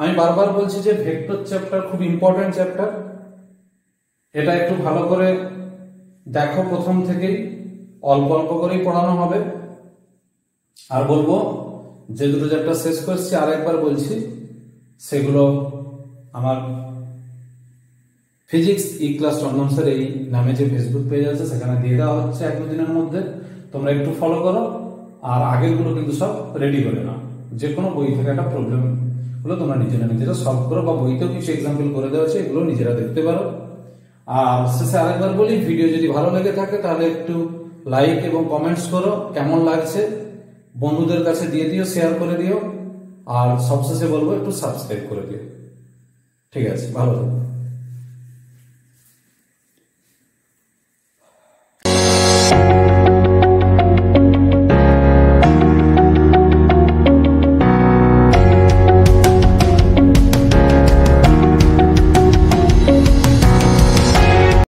আমি বারবার বলছি যে ভেক্টর চ্যাপ্টার খুব ইম্পর্টেন্ট চ্যাপ্টার, এটা একটু ভালো করে দেখো, প্রথম থেকেই অল্প অল্প করেই পড়ানো হবে। আর বলবো যে দুটো চ্যাপ্টার শেষ করছি আরেকবার বলছি, সেগুলো আমার ফিজিক্স ই ক্লাস চন্দন স্যার এই নামে যে ফেসবুক পেজ আছে সেখানে দিয়ে দেওয়া হচ্ছে 1-2 দিনের মধ্যে, তোমরা একটু ফলো করো। আর আগেরগুলো কিন্তু সব রেডি করে নাও, যে কোনো বই থেকে একটা প্রবলেম গুলো তোমরা নিজেরা সলভ করো, বা বইতেও কিছু এক্সাম্পল করে দেওয়া আছে, এগুলো নিজেরা দেখতে পারো। আর শেষে আরেকবার বলি, ভিডিও যদি ভালো লেগে থাকে তাহলে একটু লাইক এবং কমেন্টস করো, কেমন লাগছে বন্ধুদের কাছে দিয়ে দিও, শেয়ার করে দিও। আর সবশেষে বলবো একটু সাবস্ক্রাইব করে দিও। ঠিক আছে, ভালো থাকো।